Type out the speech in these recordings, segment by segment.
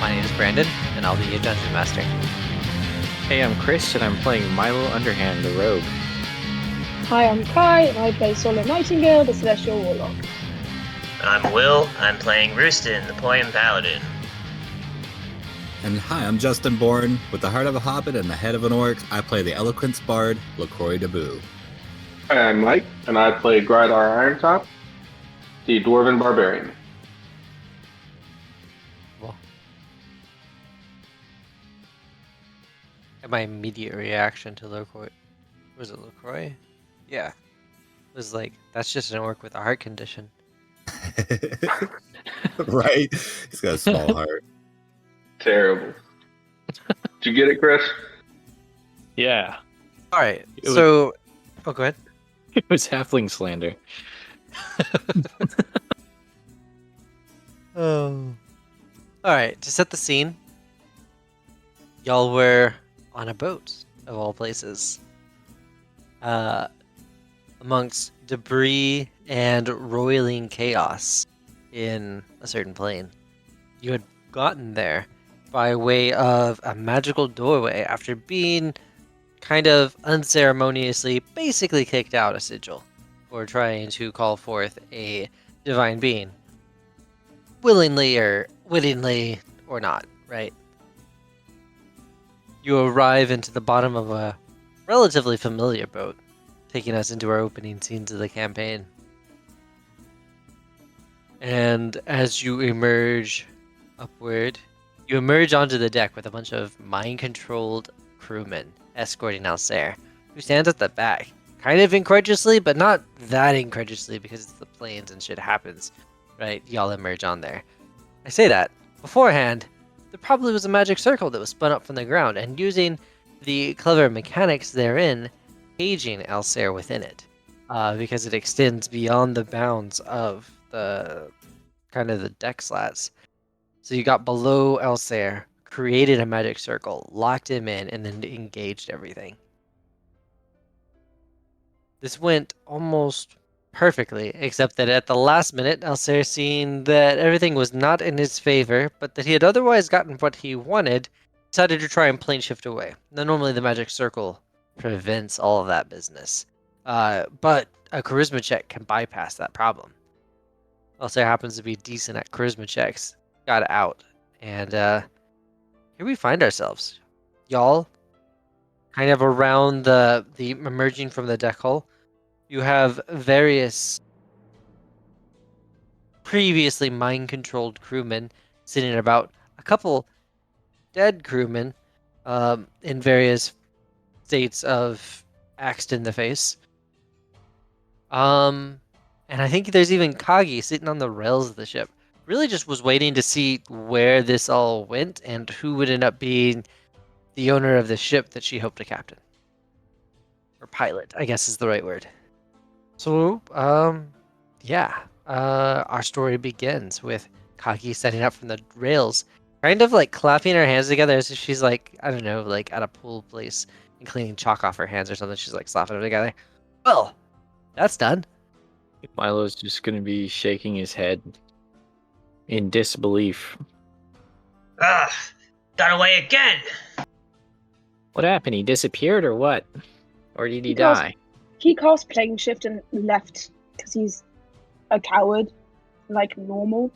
My name is Brandon, and I'll be your Dungeon Master. Hey, I'm Chris, and I'm playing Mylo Underhand, the Rogue. Hi, I'm Kai, and I play Sala Nightingale, the Celestial Warlock. I'm Will, I'm playing Roosten, the Poem Paladin. And hi, I'm Justin Bourne. With the heart of a hobbit and the head of an orc, I play the Eloquence Bard, LaCroix Debut. Hi, I'm Mike, and I play Grydar Irontop, the Dwarven Barbarian. Well, my immediate reaction to LaCroix, was it LaCroix? Yeah. Was like, that's just an orc with a heart condition. Right? He's got a small heart. Terrible. Did you get it, Chris? Yeah, Alright, so... Oh, go ahead. it was halfling slander. Oh. Alright, to set the scene, y'all were on a boat, of all places. Amongst debris and roiling chaos in a certain plane. You had gotten there by way of a magical doorway after being kind of unceremoniously basically kicked out a sigil for trying to call forth a divine being. Willingly or wittingly or not, right? You arrive into the bottom of a relatively familiar boat, taking us into our opening scenes of the campaign. And as you emerge upward, you emerge onto the deck with a bunch of mind-controlled crewmen escorting Alsair, who stands at the back, kind of incredulously, but not that incredulously because it's the planes and shit happens, right? Y'all emerge on there. I say that. Beforehand, there probably was a magic circle that was spun up from the ground, and using the clever mechanics therein, caging Alsair within it, because it extends beyond the bounds of the kind of the deck slats. So you got below Alsair, created a magic circle, locked him in, and then engaged everything. This went almost perfectly, except that at the last minute, Alsair, seeing that everything was not in his favor, but that he had otherwise gotten what he wanted, decided to try and plane shift away. Now, normally the magic circle prevents all of that business, but a charisma check can bypass that problem. Alsair happens to be decent at charisma checks, got out, and here we find ourselves. Y'all, kind of around the emerging from the deck hull, you have various previously mind-controlled crewmen sitting about, a couple dead crewmen in various states of axed in the face. And I think there's even Kagi sitting on the rails of the ship. Really just was waiting to see where this all went and who would end up being the owner of the ship that she hoped to captain. Or pilot, I guess is the right word. So, yeah. Our story begins with Kagi setting up from the rails, kind of like clapping her hands together as if she's like, I don't know, like at a pool place and cleaning chalk off her hands or something. She's like slapping them together. Well, that's done. Milo's just going to be shaking his head in disbelief. Ugh, got away again! What happened? He disappeared or what? Or did he Because- die? He cast Plane Shift and left because he's a coward, like normal.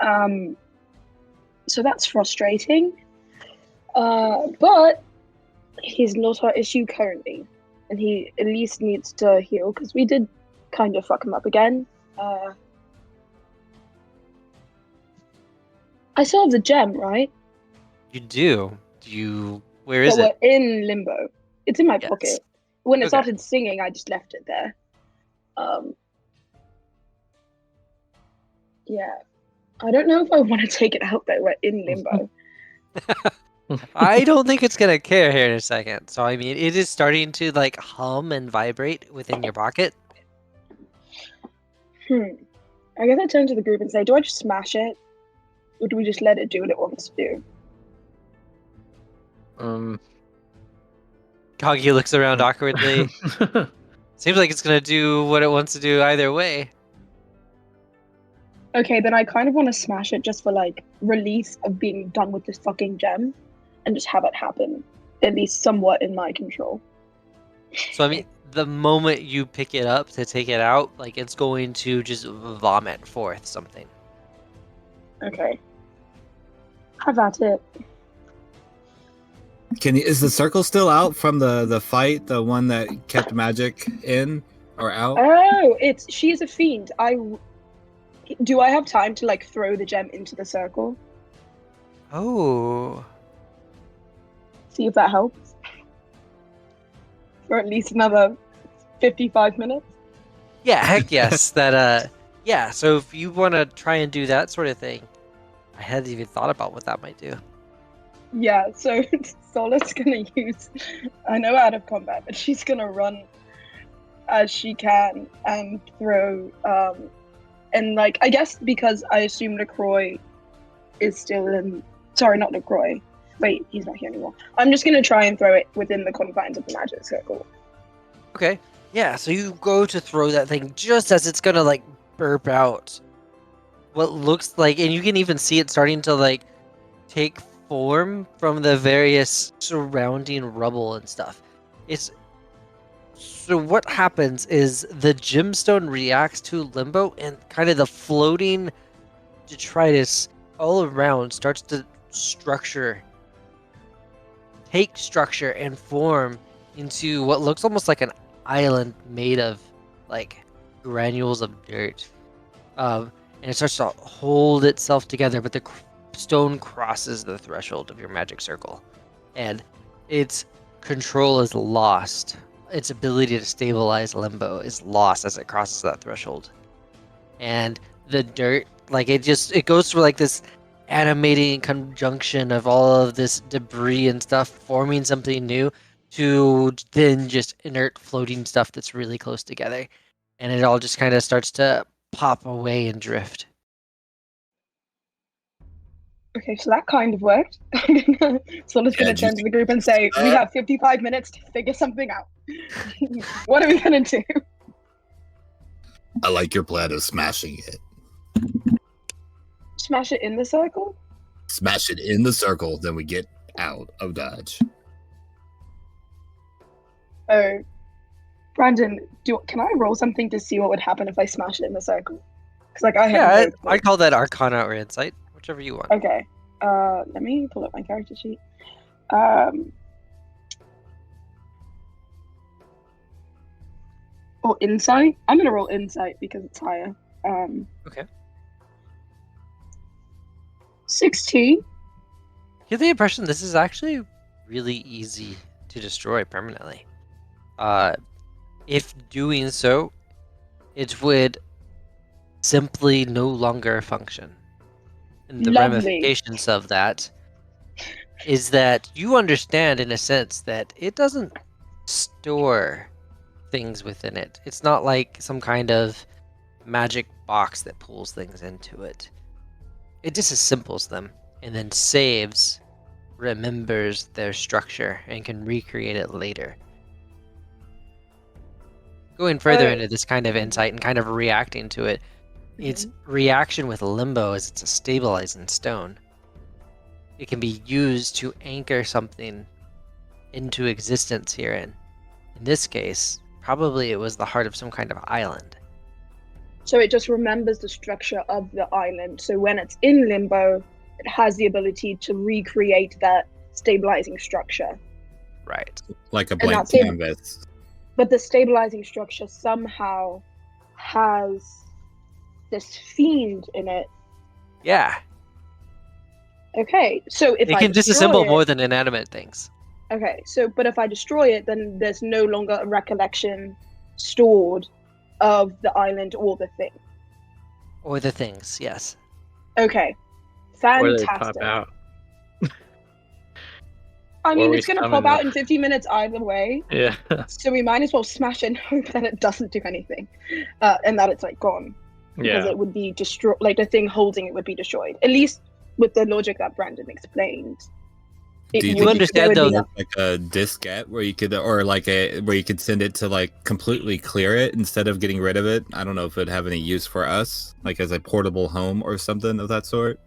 So that's frustrating. But he's not our issue currently. And he at least needs to heal, because we did kind of fuck him up again. I still have the gem, right? You do. Where is But it? we're in limbo. It's in my Yes. pocket. When it Okay. started singing, I just left it there. Yeah. I don't know if I want to take it out though. We're in limbo. I don't think it's gonna care here in a second. So I mean, it is starting to like hum and vibrate within your pocket. I guess I turn to the group and say, do I just smash it? Or do we just let it do what it wants to do? Kagi looks around awkwardly. Seems like it's gonna do what it wants to do either way. Okay, then I kind of want to smash it just for like release of being done with this fucking gem, and just have it happen, at least somewhat in my control. So I mean, the moment you pick it up to take it out, like it's going to just vomit forth something. Okay. Have at it. Is the circle still out from the fight? The one that kept magic in or out? Oh, she's a fiend. Do I have time to like throw the gem into the circle? Oh. See if that helps. For at least another 55 minutes. Yeah, heck yes. Yeah, so if you want to try and do that sort of thing, I hadn't even thought about what that might do. Yeah, so Sola's gonna use, I know out of combat, but she's gonna run as she can and throw, and like, I guess because I assume LaCroix is still in, sorry, not LaCroix. Wait, he's not here anymore. I'm just gonna try and throw it within the confines of the magic circle. Okay. Yeah, so you go to throw that thing just as it's gonna like burp out what looks like, and you can even see it starting to like take form from the various surrounding rubble and stuff. So what happens is the gemstone reacts to limbo, and kind of the floating detritus all around starts to take structure and form into what looks almost like an island made of like granules of dirt. And it starts to hold itself together, but the stone crosses the threshold of your magic circle, and its control is lost. Its ability to stabilize limbo is lost as it crosses that threshold, and the dirt, like it goes through like this animating conjunction of all of this debris and stuff forming something new, to then just inert floating stuff that's really close together, and it all just kind of starts to pop away and drift. Okay, so that kind of worked. Sola's gonna turn to the group and say, we have 55 minutes to figure something out. What are we gonna do? I like your plan of smashing it. Smash it in the circle? Smash it in the circle, then we get out of Dodge. Oh, Brandon, can I roll something to see what would happen if I smash it in the circle? Because like I have. Yeah, I'd call that Arcana or Insight, whichever you want. Okay. Let me pull up my character sheet. Or Insight. I'm gonna roll Insight because it's higher. Okay. 16. You get the impression this is actually really easy to destroy permanently. If doing so, it would simply no longer function. And the Lovely. ramifications of that is that you understand, in a sense, that it doesn't store things within it. It's not like some kind of magic box that pulls things into it. It disassembles them and then saves, remembers their structure, and can recreate it later. Going further into this kind of insight and kind of reacting to it, its reaction with limbo is it's a stabilizing stone. It can be used to anchor something into existence herein. In this case, probably it was the heart of some kind of island. So it just remembers the structure of the island. So when it's in limbo, it has the ability to recreate that stabilizing structure. Right. Like a blank that's it. canvas. But the stabilizing structure somehow has this fiend in it. Yeah. Okay, so if It can disassemble more than inanimate things. Okay, so but if I destroy it, then there's no longer a recollection stored of the island or the thing. Or the things, yes. Okay, Or they fantastic. pop out. I mean, Or it's we going to summon pop out them. in 50 minutes either way, Yeah. so we might as well smash it and hope that it doesn't do anything, and that it's like gone. Because Yeah. it would be destroyed, like the thing holding it would be destroyed. At least with the logic that Brandon explained. It Do you would- think you understand, could though, make, like a diskette where you could, or like where you could send it to like completely clear it instead of getting rid of it? I don't know if it'd have any use for us, like as a portable home or something of that sort.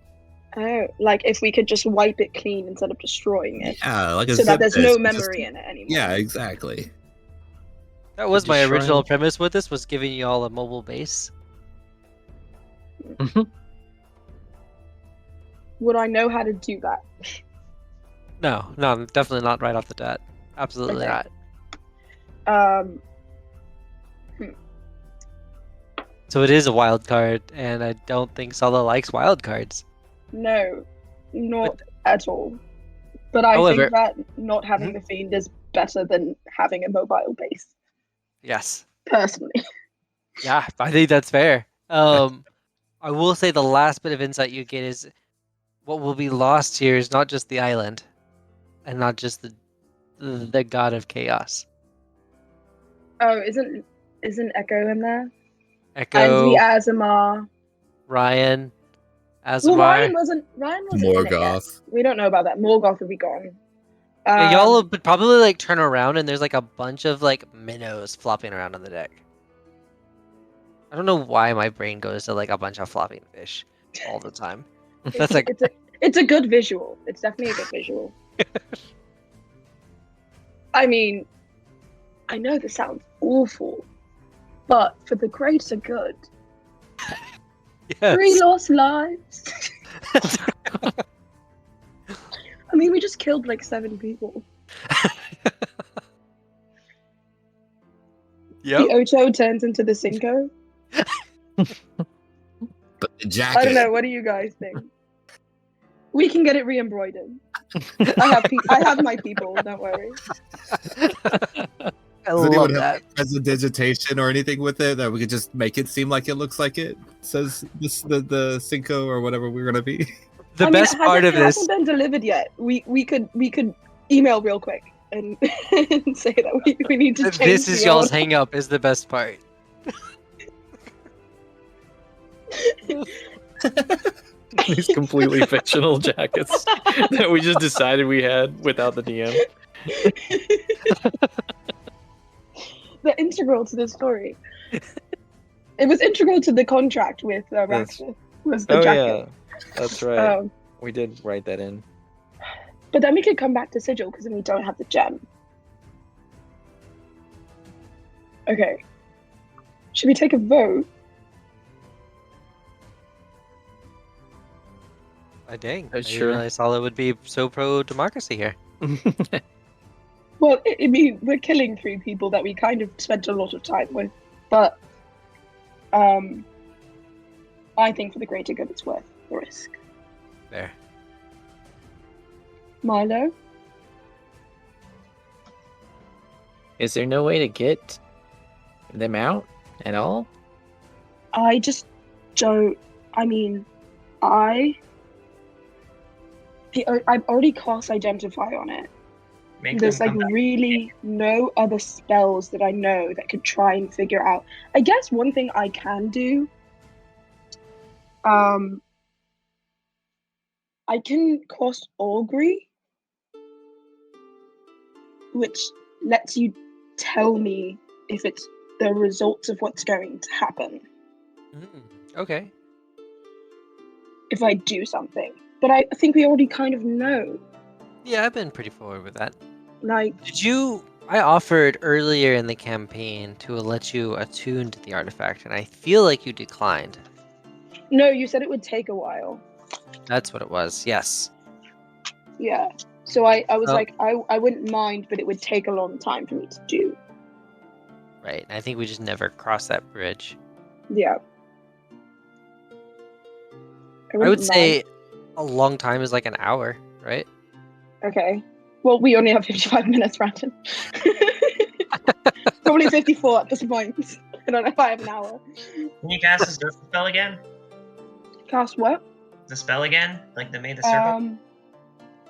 Oh, like if we could just wipe it clean instead of destroying it, Yeah, like a so that zip there's disk. no You just- memory in it anymore. Yeah, exactly. That was my destroy original it. premise with this, was giving you all a mobile base. Would I know how to do that? No, definitely not right off the bat. Absolutely Okay. not. Um, So it is a wild card, and I don't think Sala likes wild cards. no, not at all. But I However- think that not having the fiend is better than having a mobile base, Yes. personally. Yeah, I think that's fair. I will say the last bit of insight you get is what will be lost here is not just the island, and not just the god of chaos. Oh, isn't Echo in there? Echo, And the Azamar. Ryan, Well, Azamar. Ryan wasn't in it yet. Morgoth. We don't know about that. Morgoth will be gone. Yeah, y'all will probably like turn around and there's like a bunch of like minnows flopping around on the deck. I don't know why my brain goes to like a bunch of flopping fish all the time. That's like it's a good visual. It's definitely a good visual. I mean, I know this sounds awful, but for the greater good, 3 yes. lost lives. I mean, we just killed like 7 people. Yep. The Ocho turns into the Cinco. But the jacket. I don't know. What do you guys think? We can get it re-embroidered. I have my people. Don't worry. I Does anyone love that. have prestidigitation or anything with it that we could just make it seem like it looks like it says this the Cinco or whatever we're gonna be? The I mean, best part of it this, hasn't been delivered yet. We could email real quick and, and say that we need to change. this is the y'all's order. hang up is the best part. These completely fictional jackets that we just decided we had without the DM. They're integral to the story. It was integral to the contract with Raxus. Was the Oh jacket. yeah, that's right. Um, We did write that in. but then we could come back to Sigil because then we don't have the gem. Okay. Should we take a vote? Dang. I didn't Sure. realize Sala would be so pro democracy here. Well, I mean, we're killing 3 people that we kind of spent a lot of time with, but I think for the greater good, it's worth the risk. There. Mylo? Is there no way to get them out at all? I just don't. I mean, I've already cast Identify on it. Make There's them like come back. really no other spells that I know that could try and figure out. I guess one thing I can do, I can cast Augury, which lets you tell me if it's the results of what's going to happen Okay. if I do something. But I think we already kind of know. Yeah, I've been pretty forward with that. Like, Did you? I offered earlier in the campaign to let you attune to the artifact, and I feel like you declined. no, you said it would take a while. That's what it was. Yes. Yeah. So I was Oh. like, I wouldn't mind, but it would take a long time for me to do. Right. I think we just never crossed that bridge. Yeah. I wouldn't would say a long time is like an hour, right? mind. Okay. Well, we only have 55 minutes, Brandon. Probably 54 at this point. I don't know if I have an hour. Can you cast the spell again? Cast what? The spell again? Like the made the circle?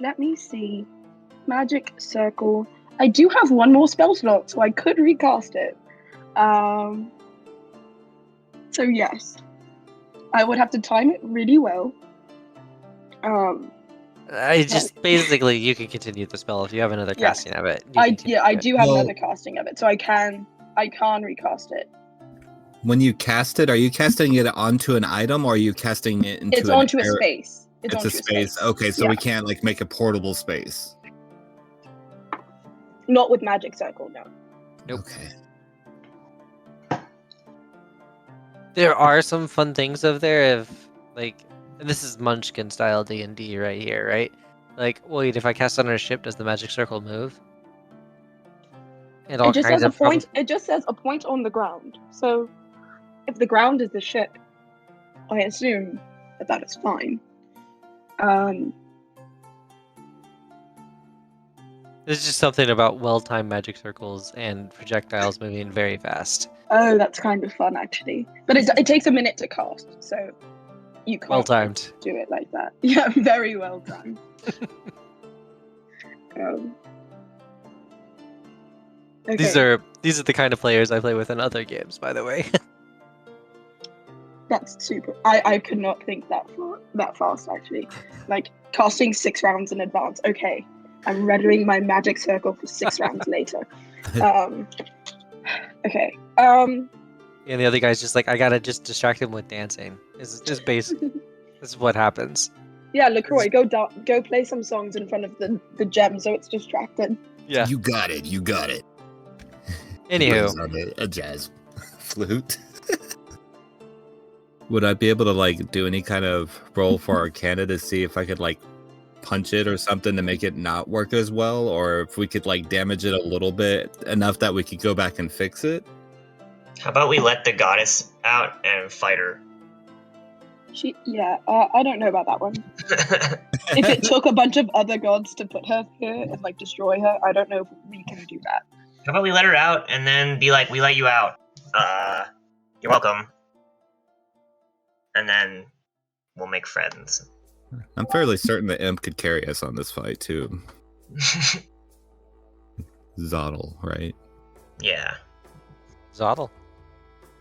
Let me see. Magic Circle. I do have one more spell slot, so I could recast it. So yes. I would have to time it really well. I just basically you can continue the spell if you have another Yeah. casting of it. I continue it. do have Well- another casting of it, so I can recast it. When you cast it, are you casting it onto an item or are you casting it into It's an onto a area? space. It's onto a space. Okay, so Yeah. we can't like make a portable space. Not with magic circle, no. Nope. Okay. There are some fun things of there if like this is Munchkin style D&D right here, right? Like, wait, if I cast on a ship, does the magic circle move? And all It just kinds says a of problems. point. It just says a point on the ground. So, if the ground is the ship, I assume that is fine. There's just something about well-timed magic circles and projectiles moving very fast. Oh, that's kind of fun actually. But it takes a minute to cast, so you can't Well-timed. do it like that. Yeah, very well done. Okay. These are the kind of players I play with in other games, by the way. That's super. I could not think that fast actually. Like casting 6 rounds in advance. Okay, I'm readying my magic circle for 6 rounds later. Okay. And the other guy's just like, I gotta just distract him with dancing. This is just basic. This is what happens. Yeah, LaCroix, go play some songs in front of the gem so it's distracted. Yeah. You got it. You got it. Anywho, Plays on a jazz flute. Would I be able to like do any kind of roll for Arcana to see if I could like punch it or something to make it not work as well, or if we could like damage it a little bit enough that we could go back and fix it? How about we let the goddess out and fight her? I don't know about that one. If it took a bunch of other gods to put her here and like destroy her, I don't know if we can do that. How about we let her out and then be like, we let you out. You're welcome. And then we'll make friends. I'm fairly certain the imp could carry us on this fight too. Zottle, right? Yeah. Zottle.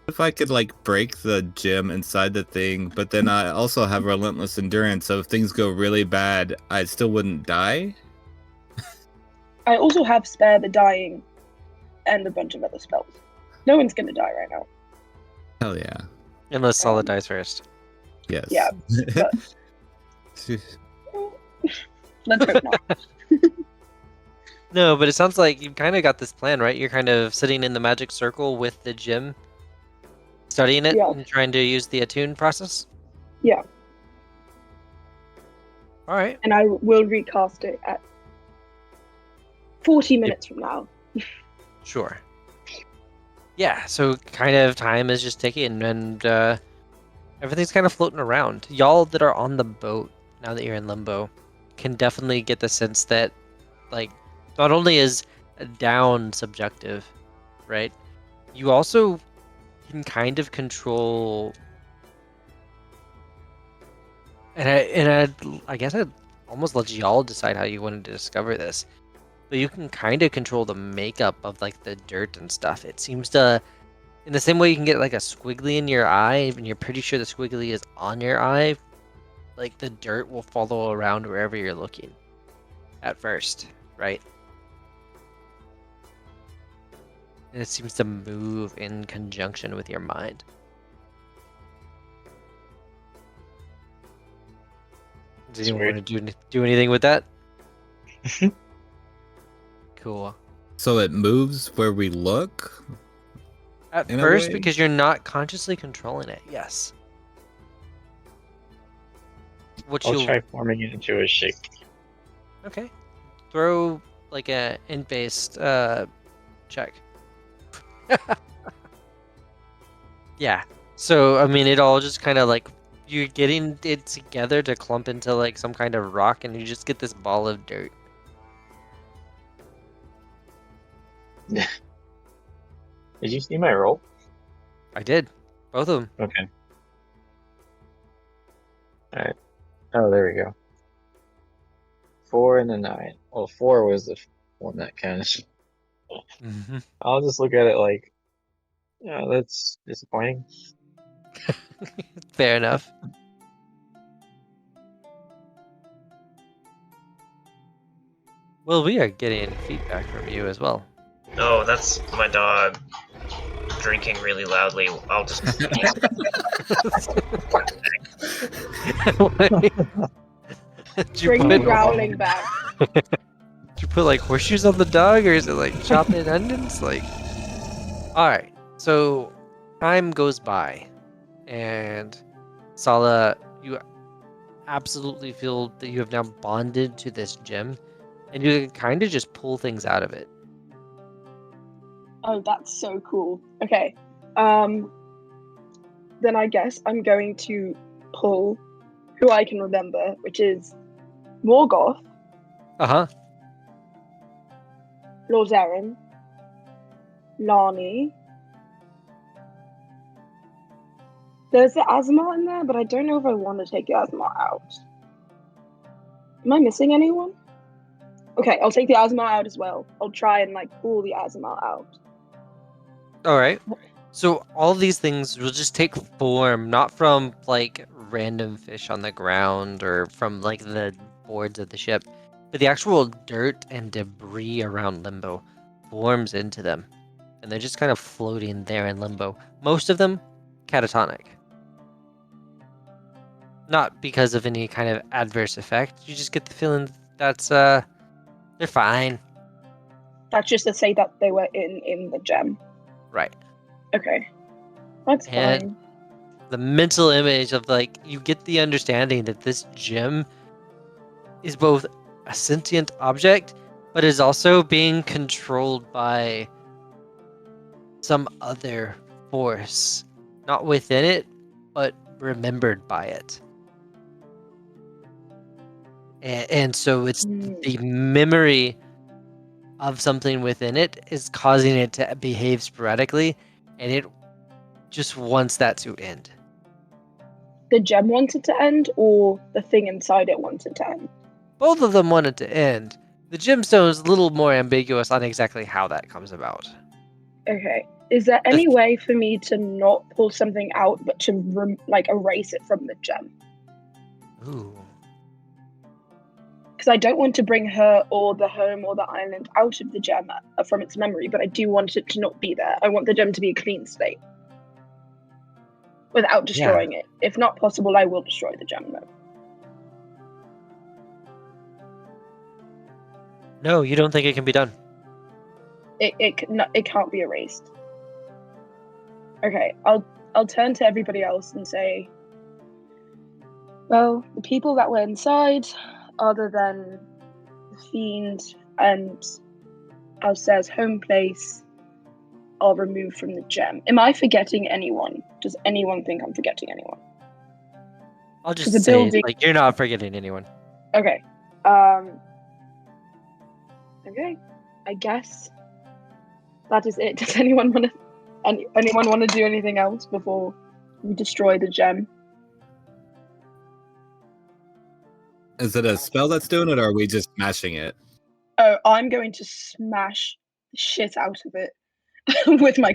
If I could like break the gem inside the thing, but then I also have relentless endurance, so if things go really bad, I still wouldn't die. I also have spare the dying and a bunch of other spells. No one's gonna die right now. Hell yeah. Unless Solid dies first. Yes. Yeah, but let's hope not. No, but it sounds like you've kind of got this plan, right? You're kind of sitting in the magic circle with the gym, studying it Yeah. and trying to use the attune process? Yeah. All right. And I will recast it at 40 minutes from now. Sure. Yeah, so kind of time is just ticking and everything's kind of floating around. Y'all that are on the boat, now that you're in limbo, can definitely get the sense that, like, not only is down subjective, right? You also can kind of control, and I guess I'd almost let y'all decide how you wanted to discover this. But you can kind of control the makeup of like the dirt and stuff. It seems to, in the same way you can get like a squiggly in your eye, and you're pretty sure the squiggly is on your eye, like the dirt will follow around wherever you're looking at first, right? And it seems to move in conjunction with your mind. Does anyone want to do anything with that? Cool. So it moves where we look? At In a first, way? because you're not consciously controlling it, yes. What I'll you'll try forming it into a shape. Okay. Throw like a int-based check. Yeah. So I mean, it all just kind of like you're getting it together to clump into like some kind of rock, and you just get this ball of dirt. Did you see my roll? I did, both of them. Okay. Alright. Oh, there we go. 4 and a 9. Well, 4 was the one that kind of. Mm-hmm. I'll just look at it like, yeah, that's disappointing. Fair enough. Well, we are getting feedback from you as well. Oh, that's my dog drinking really loudly. I'll just. Did you Bring put, the growling back. did you put like horseshoes on the dog, or is it like chopped in onions? Like, all right. So time goes by, and Sala, you absolutely feel that you have now bonded to this gem, and you can kind of just pull things out of it. Oh, that's so cool. Okay. Then I guess I'm going to pull who I can remember, which is Morgoth, Uh-huh. Lorzaren, Lanhee. There's the Azamar in there, but I don't know if I want to take the Azamar out. Am I missing anyone? Okay, I'll take the Azamar out as well. I'll try and like pull the Azamar out. All right. So all these things will just take form, not from like random fish on the ground or from like the boards of the ship, but the actual dirt and debris around Limbo forms into them. And they're just kind of floating there in Limbo. Most of them catatonic. Not because of any kind of adverse effect. You just get the feeling that's they're fine. That's just to say that they were in the gem. Right. Okay. That's And fine. the mental image of like you get the understanding that this gem is both a sentient object but is also being controlled by some other force, not within it but remembered by it. And so it's the memory of something within it is causing it to behave sporadically, and it just wants that to end. The gem wanted to end, or the thing inside it wanted to end? Both of them wanted to end. The gemstone is a little more ambiguous on exactly how that comes about. Okay. Is there any way for me to not pull something out, but to erase it from the gem? Ooh. Because I don't want to bring her or the home or the island out of the gem from its memory, but I do want it to not be there. I want the gem to be a clean state without destroying it. If not possible, I will destroy the gem though. No, you don't think it can be done? It can't be erased. Okay, I'll turn to everybody else and say, well, the people that were inside, other than the fiend and Alcer's home place, are removed from the gem. Am I forgetting anyone? Does anyone think I'm forgetting anyone? I'll just say, building... like, you're not forgetting anyone. Okay. Okay. I guess that is it. Does anyone want to do anything else before we destroy the gem? Is it a spell that's doing it, or are we just smashing it? Oh, I'm going to smash the shit out of it with my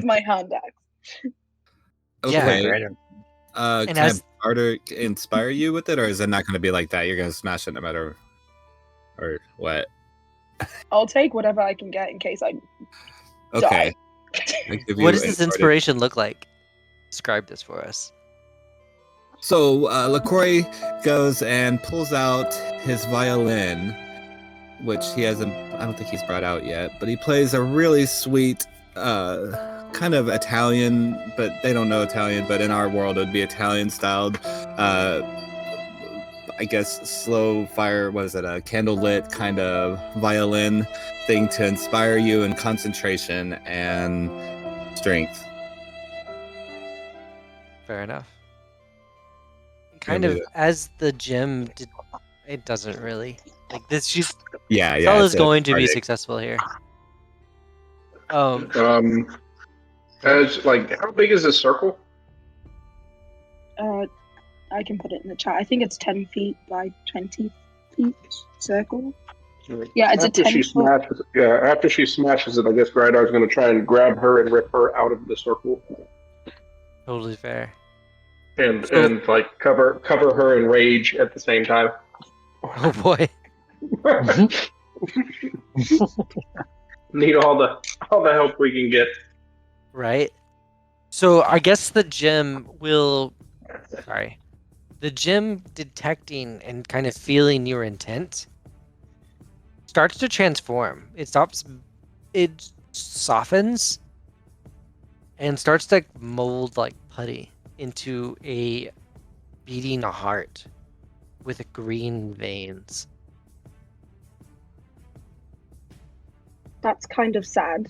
my hand axe. Okay. Yeah. Can I inspire you with it, or is it not going to be like that? You're going to smash it no matter, or what? I'll take whatever I can get in case I Okay. die. What does this inspiration look like? Describe this for us. So LaCroix goes and pulls out his violin, which he hasn't, I don't think he's brought out yet, but he plays a really sweet kind of Italian, but they don't know Italian, but in our world it would be Italian styled, I guess slow fire, what is it, a candlelit kind of violin thing to inspire you in concentration and strength. Fair enough. Kind of as the gem did, it doesn't really like this. She's Sala's going to be successful here. As like, how big is this circle? I can put it in the chat. I think it's 10 feet by 20 feet circle. Yeah, it's after a 10 she smashes. Yeah, after she smashes it, I guess Grydar's going to try and grab her and rip her out of the circle. Totally fair. And like cover her in rage at the same time. Oh boy. Need all the help we can get. Right? So I guess the gem will... Sorry. The gem detecting and kind of feeling your intent starts to transform. It softens and starts to mold like putty into a beating heart with green veins. That's kind of sad.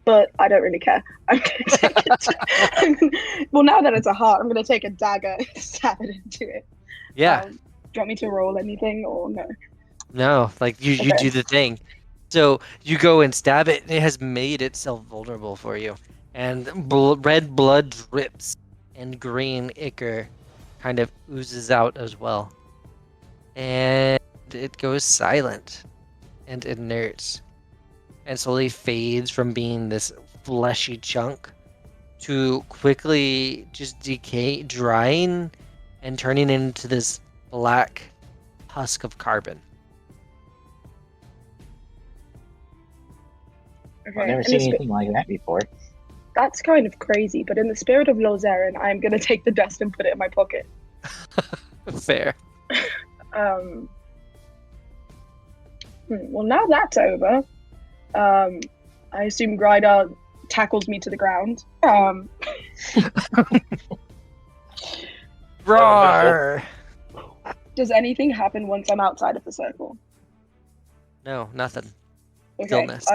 But I don't really care. I'm gonna take it. Well, now that it's a heart, I'm gonna take a dagger and stab it into it. Yeah. Do you want me to roll anything or no? No, like you Okay. do the thing. So you go and stab it, and it has made itself vulnerable for you. And red blood drips, and green ichor kind of oozes out as well. And it goes silent and inert, and slowly fades from being this fleshy chunk to quickly just drying and turning into this black husk of carbon. Okay. I've never seen anything like that before. That's kind of crazy, but in the spirit of Lorzaren, I'm gonna take the dust and put it in my pocket. Fair. Well, now that's over. I assume Grydar tackles me to the ground. Roar! Does anything happen once I'm outside of the circle? No, nothing. Okay, Stillness.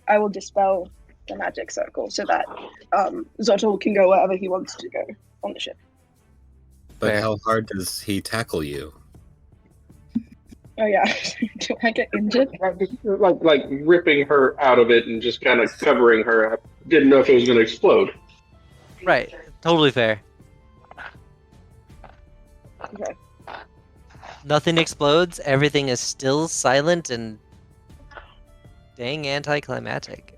I will dispel the magic circle so that Zotl can go wherever he wants to go on the ship. But Fair. how hard does he tackle you? Oh yeah, do I get injured? Like ripping her out of it and just kind of covering her. I didn't know if it was going to explode. Right. Totally fair. Okay. Nothing explodes. Everything is still silent and dang anticlimactic.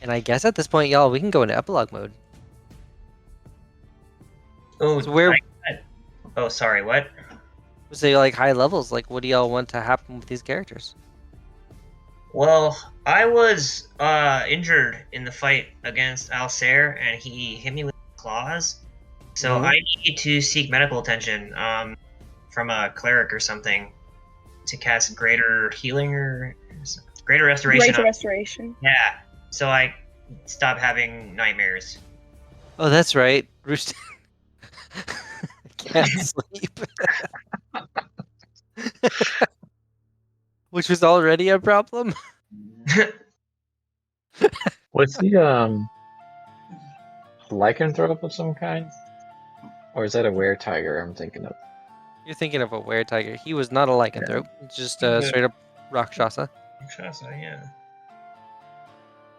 And I guess at this point, y'all, we can go into epilogue mode. Oh, So where- Oh, sorry. What? So, like, high levels, like, what do y'all want to happen with these characters? Well, I was injured in the fight against Alsair, and he hit me with claws. So Mhm. I need to seek medical attention from a cleric or something to cast greater healing or greater restoration. Greater restoration. Yeah. So I stop having nightmares. Oh, that's right. Roosten can't sleep. Which was already a problem. Was he lycanthrope of some kind? Or is that a were-tiger I'm thinking of? You're thinking of a were-tiger. He was not a lycanthrope. Just straight up Rakshasa. Rakshasa, yeah.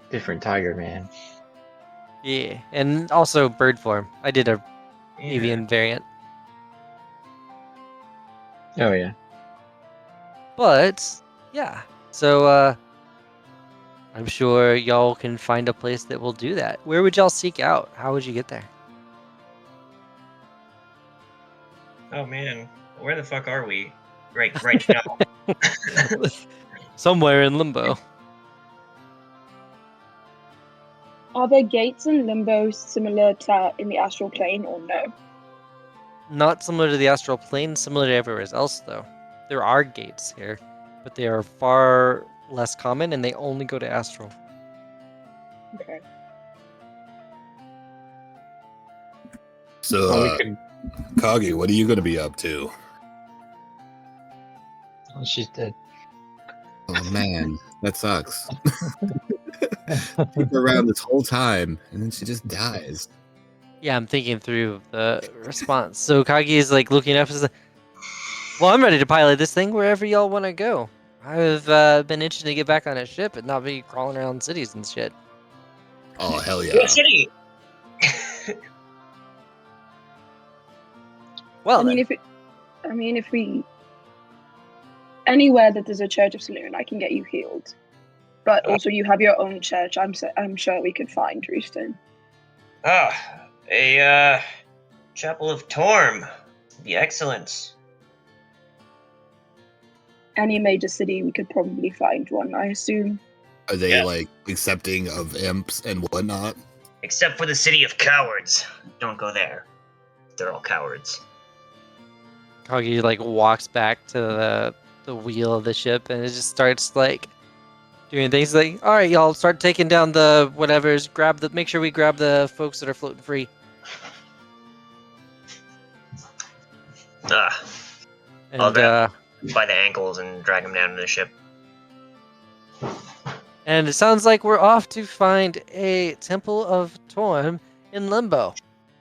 Different tiger, man. Yeah. And also bird form. I did a Yeah. avian variant. Oh yeah. But, yeah. So, I'm sure y'all can find a place that will do that. Where would y'all seek out? How would you get there? Oh man, where the fuck are we? Right now. Somewhere in limbo. Are there gates in Limbo similar to in the astral plane or no? Not similar to the astral plane, similar to everywhere else, though. There are gates here, but they are far less common, and they only go to astral. Okay. So, Well, we could. Kagi, what are you going to be up to? Oh, she's dead. Oh man, that sucks. Keep her around this whole time, and then she just dies. Yeah, I'm thinking through the response. So Kagi is like looking up and says, well, I'm ready to pilot this thing wherever y'all want to go. I've been itching to get back on a ship and not be crawling around cities and shit. Oh hell yeah! Good city. Well, I mean, if we anywhere that there's a Church of Saloon, I can get you healed. But also, you have your own church. I'm sure we could find Roosten. A Chapel of Torm. Be excellent. Any major city, we could probably find one, I assume. Are they Yeah. like accepting of imps and whatnot? Except for the city of cowards. Don't go there. They're all cowards. Kagi like walks back to the wheel of the ship and it just starts like doing things like, all right, y'all, start taking down the whatever's. Make sure we grab the folks that are floating free. Ah, And I'll grab by the ankles and drag him down to the ship. and it sounds like we're off to find a Temple of Torm in Limbo.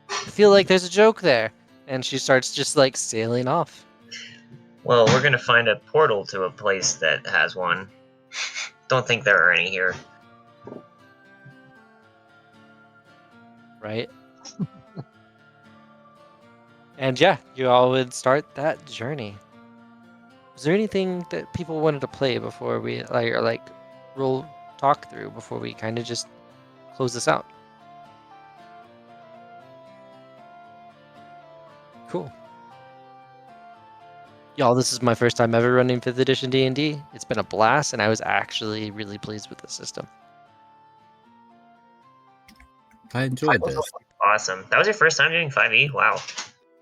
I feel like there's a joke there. And she starts just like sailing off. Well, we're gonna find a portal to a place that has one. Don't think there are any here. Right? And yeah, you all would start that journey. Was there anything that people wanted to play before we talk through before we kind of just close this out? Cool. Y'all, this is my first time ever running 5th edition D&D. It's been a blast, and I was actually really pleased with the system. I enjoyed this. Awesome. That was your first time doing 5e? Wow.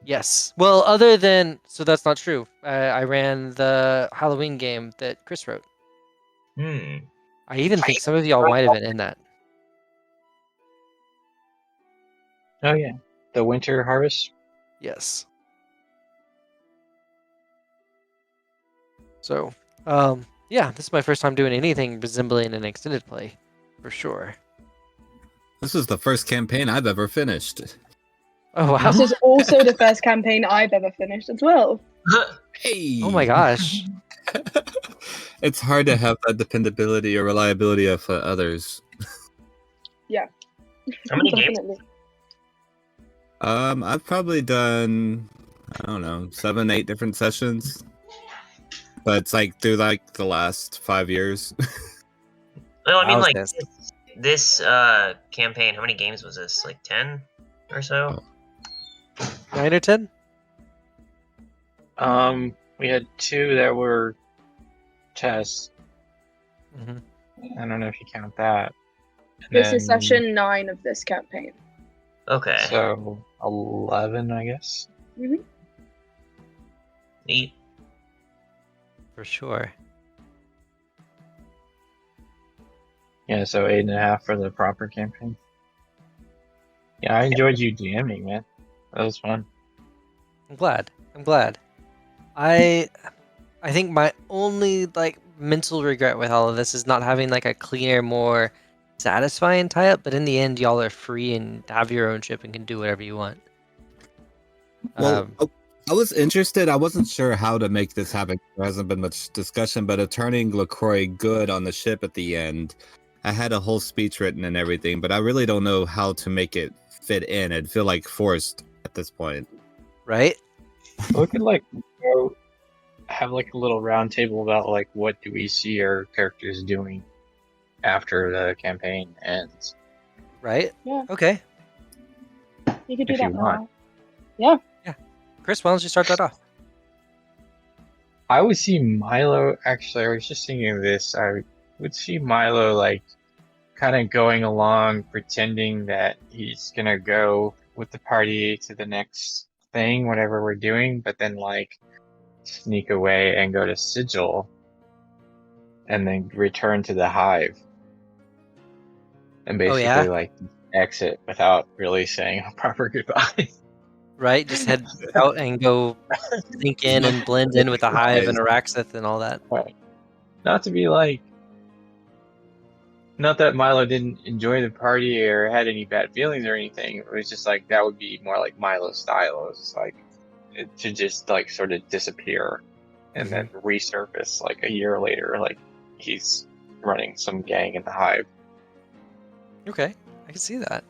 Yes. Well, other than... So that's not true. I ran the Halloween game that Chris wrote. Hmm. I even think some of y'all might have been in that. Oh yeah, the winter harvest. Yes. So, yeah, this is my first time doing anything resembling an extended play, for sure. This is the first campaign I've ever finished. Oh, wow. This is also the first campaign I've ever finished as well. Hey! Oh my gosh. It's hard to have that dependability or reliability of others. How many games? Definitely. I've probably done, I don't know, 7, 8 different sessions. But it's like through like the last 5 years. No, I mean like Wowzers. this campaign. How many games was this? Like 10 or so? 9 or 10? We had 2 that were tests. Mm-hmm. I don't know if you count that. And This is then- session 9 of this campaign. Okay. So 11, I guess. Neat. For sure. Yeah, so 8.5 for the proper campaign. Yeah, I enjoyed you DMing, man. That was fun. I'm glad. I think my only like mental regret with all of this is not having like a cleaner, more satisfying tie-up, but in the end y'all are free and have your own ship and can do whatever you want. Well, I was interested. I wasn't sure how to make this happen. There hasn't been much discussion, but of turning LaCroix good on the ship at the end, I had a whole speech written and everything, but I really don't know how to make it fit in. It'd feel like forced at this point. Right? We could like go have like a little round table about like what do we see our characters doing after the campaign ends. Right? Yeah. Okay. You could do If you that want. now. Chris, why don't you start that off? I would see Mylo. Actually, I was just thinking of this. I would see Mylo like kind of going along, pretending that he's gonna go with the party to the next thing, whatever we're doing, but then like sneak away and go to Sigil, and then return to the Hive, and Oh, basically yeah? like exit without really saying a proper goodbye. Right? Just head out and go sink in and blend in with the Hive and Araxith and all that. Right. Not to be like, not that Mylo didn't enjoy the party or had any bad feelings or anything. It was just like that would be more like Mylo's style. It was just like to just like sort of disappear and then resurface like a year later, like he's running some gang in the Hive. Okay. I can see that.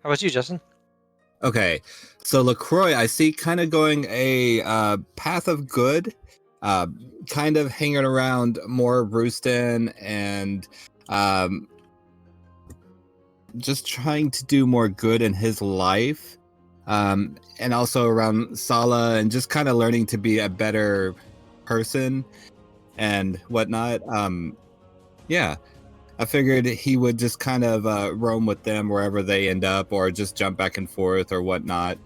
How about you, Justin? Okay, so LaCroix, I see kind of going a path of good, kind of hanging around more Roosten and just trying to do more good in his life. and also around Sala, and just kind of learning to be a better person and whatnot. Yeah, I figured he would just kind of roam with them wherever they end up, or just jump back and forth or whatnot.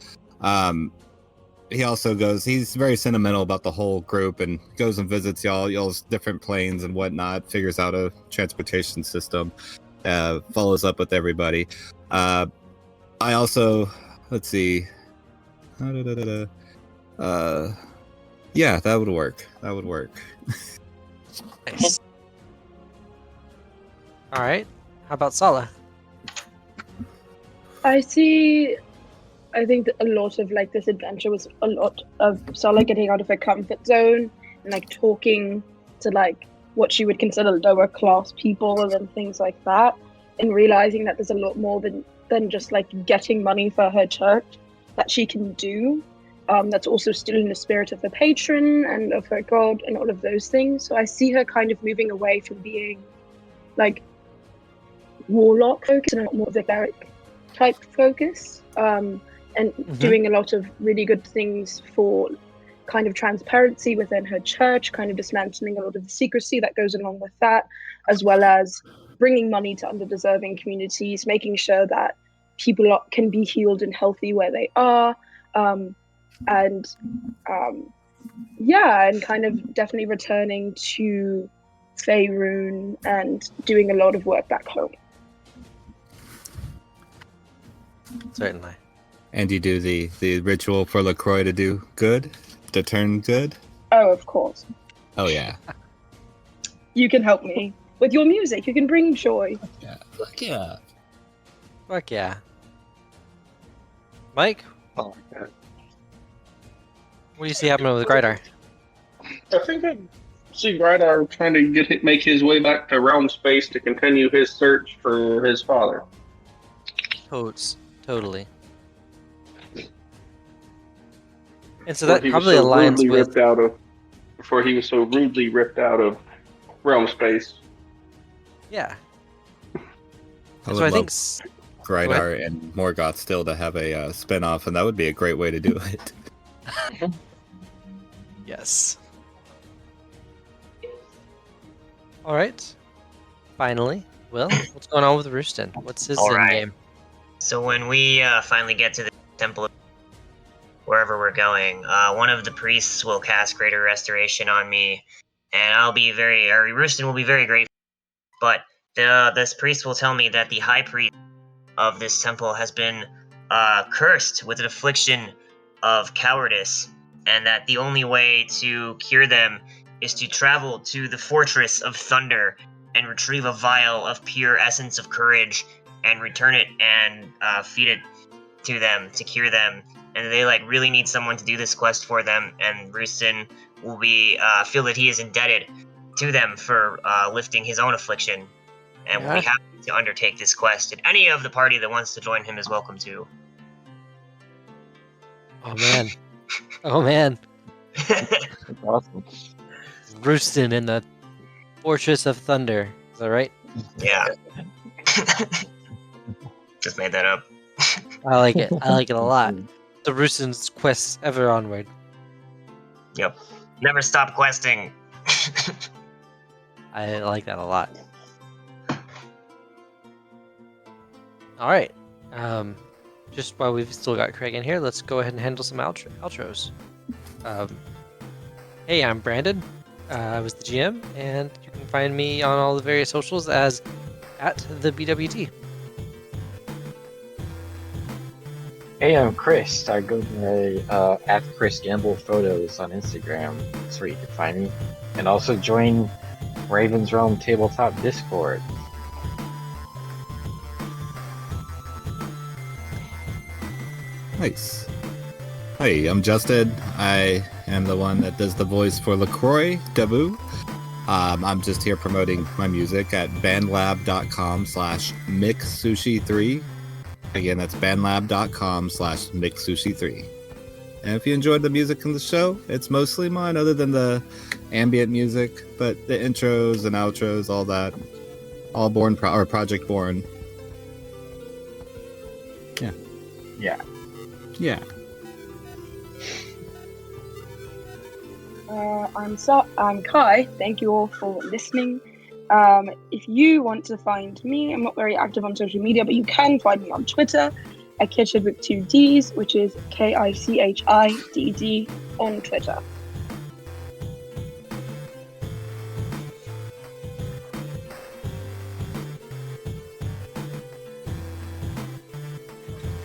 He also he's very sentimental about the whole group and goes and visits y'all's different planes and whatnot, figures out a transportation system, follows up with everybody. I also, let's see. Yeah, that would work. Nice. All right. How about Sala? I think that a lot of like this adventure was a lot of Sala getting out of her comfort zone and like talking to like what she would consider lower class people and things like that, and realizing that there's a lot more than just like getting money for her church that she can do. That's also still in the spirit of her patron and of her god and all of those things. So I see her kind of moving away from being like warlock focus and a lot more of the cleric type focus. And doing a lot of really good things for kind of transparency within her church, kind of dismantling a lot of the secrecy that goes along with that, as well as bringing money to underdeserving communities, making sure that people can be healed and healthy where they are, and kind of definitely returning to Faerun and doing a lot of work back home. Certainly. And you do the ritual for LaCroix to do good, to turn good. Oh, of course. Oh yeah. You can help me with your music. You can bring joy. Yeah. Fuck yeah. Fuck yeah. Mike, Oh my god. what do you see happening with Grydar? I think I see Grydar trying to make his way back to realm space to continue his search for his father. Totally. And so that probably aligns with before he was so rudely ripped out of realm space. yeah. I So would I think love Grydar and Morgoth still to have a spin-off, and that would be a great way to do it. yes. All right. Finally, Will, what's going on with Roosten? What's his All end right. game? So when we finally get to the temple, wherever we're going, one of the priests will cast Greater Restoration on me, and Roosten will be very grateful. But this priest will tell me that the high priest of this temple has been cursed with an affliction of cowardice, and that the only way to cure them is to travel to the Fortress of Thunder and retrieve a vial of pure essence of courage and return it and feed it to them to cure them. And they really need someone to do this quest for them, and Roosten will feel that he is indebted to them for lifting his own affliction, and will be happy to undertake this quest. And any of the party that wants to join him is welcome to. Oh man. Oh man. That's awesome. Roosten in the Fortress of Thunder. Is that right? Yeah. Just made that up. I like it. I like it a lot. The Roosten's quests ever onward. Yep. Never stop questing. I like that a lot. All right. Just while we've still got Craig in here, let's go ahead and handle some outros. Hey, I'm Brandon. I was the GM, and you can find me on all the various socials as @theBWT. Hey, I'm Chris. I go by @ChrisGamblePhotos on Instagram. That's where you can find me. And also join Raven's Realm Tabletop Discord. Nice. Hey, I'm Justin. I am the one that does the voice for LaCroix Dabu. I'm just here promoting my music at bandlab.com/mixsushi3. Again, that's bandlab.com/mixsushi3. And if you enjoyed the music in the show, it's mostly mine other than the ambient music, but the intros and outros, all that, all Project Born. Yeah. Yeah. Yeah. I'm Kai. Thank you all for listening. If you want to find me, I'm not very active on social media, but you can find me on Twitter at Kitchid with 2 Ds, which is KICHIDD on Twitter.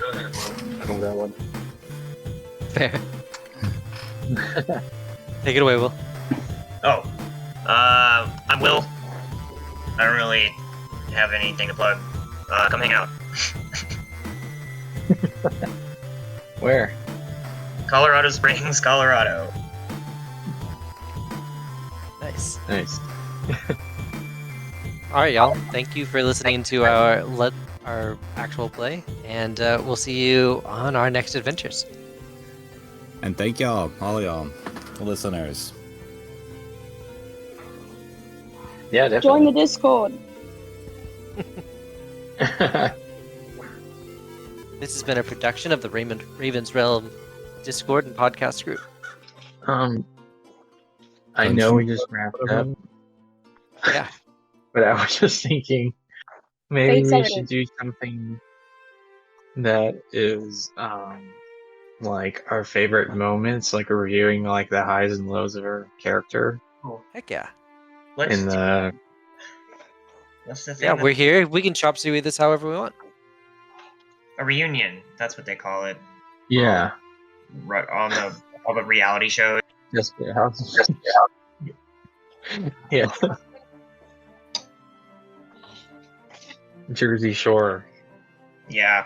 I don't got one. Fair. Take it away, Will. Oh, I'm Will. I don't really have anything to plug. Come hang out. Where? Colorado Springs, Colorado. Nice. Nice. All right, y'all. Thank you for listening to our actual play, and we'll see you on our next adventures. And thank y'all, all y'all, listeners. Yeah, Join the definitely. Discord. This has been a production of the Raven's Realm Discord and podcast group. I know we just wrapped up, Yeah. but I was just thinking maybe Fate's we evident. should do something that is like our favorite moments, like reviewing like the highs and lows of our character Heck yeah. in the What's the thing? Yeah, that- we're here. We can chop suey this however we want. A reunion. That's what they call it. yeah. Right on all the reality shows. Just the house. Yeah. Jersey Shore. Yeah.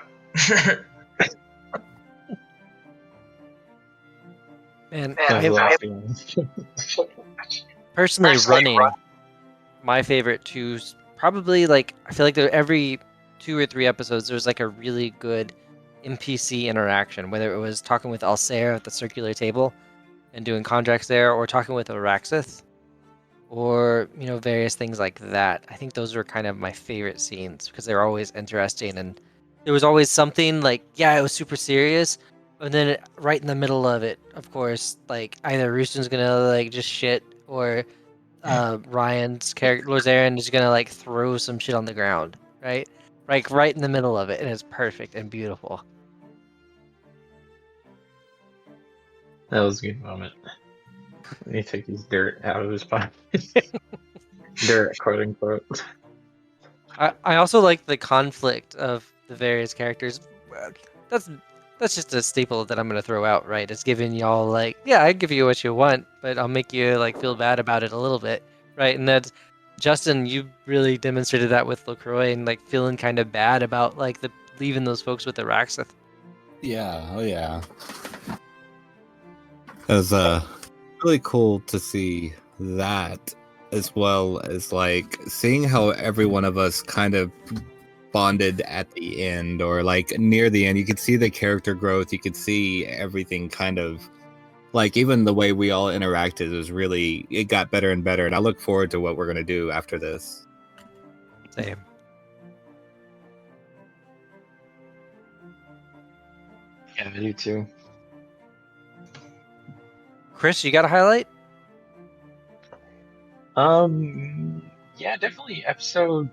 Man, That's I last personally running my favorite two, probably like I feel like every 2 or 3 episodes there's like a really good NPC interaction, whether it was talking with Alsair at the circular table and doing contracts there, or talking with Araxith, or various things like that. I think those were kind of my favorite scenes because they were always interesting, and there was always something like, yeah, it was super serious, and then right in the middle of it, of course, like either Roosten's gonna like just shit, or Ryan's character Lorzaren is gonna like throw some shit on the ground, right? Like right in the middle of it, and it's perfect and beautiful. That was a good moment. He took his dirt out of his pocket. Dirt, quote unquote. I also like the conflict of the various characters. That's just a staple that I'm gonna throw out, right? It's giving y'all like, yeah, I give you what you want, but I'll make you like feel bad about it a little bit, right? And that's Justin, you really demonstrated that with LaCroix and like feeling kind of bad about like leaving those folks with the Raxith. Yeah, oh yeah. It was really cool to see that, as well as like seeing how every one of us kind of bonded at the end, or like near the end. You could see the character growth, you could see everything kind of like, even the way we all interacted was really, it got better and better, and I look forward to what we're gonna do after this. Same. Yeah, I do too. Chris, you got a highlight? Yeah, definitely episode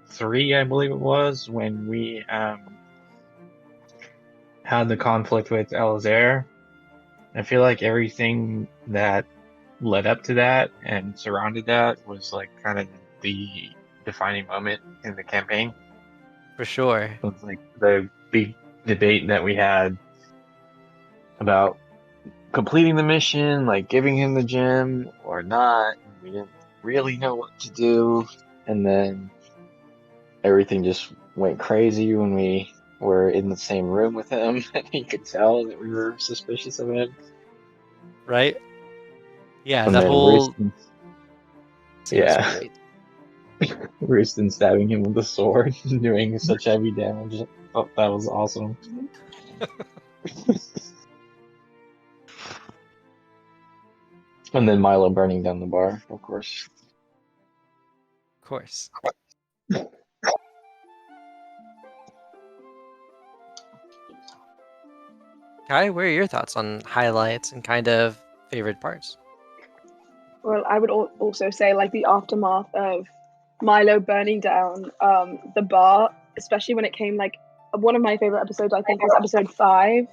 3, I believe it was, when we had the conflict with Elzair. I feel like everything that led up to that and surrounded that was like kind of the defining moment in the campaign. For sure. It was like the big debate that we had about completing the mission, like giving him the gem or not. We didn't really know what to do, and then everything just went crazy when we were in the same room with him, and he could tell that we were suspicious of him. Right? Yeah, And the then whole Roosten, scene was yeah, great. Roosten stabbing him with the sword, doing such heavy damage. I thought that was awesome. And then Mylo burning down the bar, of course. Of course. Kai, where are your thoughts on highlights and kind of favorite parts? Well, I would also say like the aftermath of Mylo burning down the bar, especially when it came like one of my favorite episodes. I think was episode 5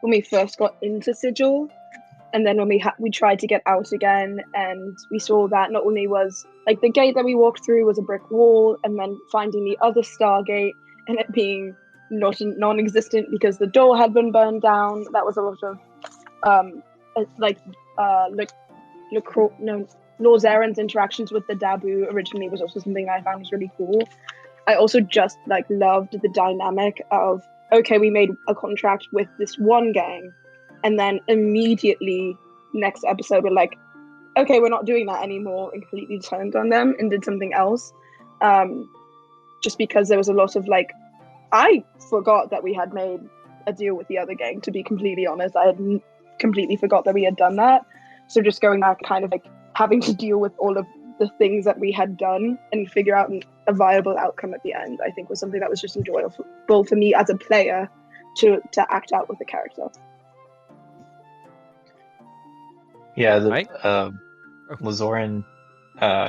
when we first got into Sigil, and then when we tried to get out again, and we saw that not only was like the gate that we walked through was a brick wall, and then finding the other Stargate and it being non-existent because the door had been burned down. That was a lot of Lorzaren's interactions with the Dabu originally was also something I found was really cool. I also just like loved the dynamic of, okay, we made a contract with this one gang, and then immediately next episode we're like, okay, we're not doing that anymore, and completely turned on them and did something else. Just because there was a lot of like, I forgot that we had made a deal with the other gang, to be completely honest. I had completely forgot that we had done that. So just going back, kind of like having to deal with all of the things that we had done and figure out a viable outcome at the end, I think was something that was just enjoyable for me as a player to act out with the character. Yeah, the Mike? Lorzaren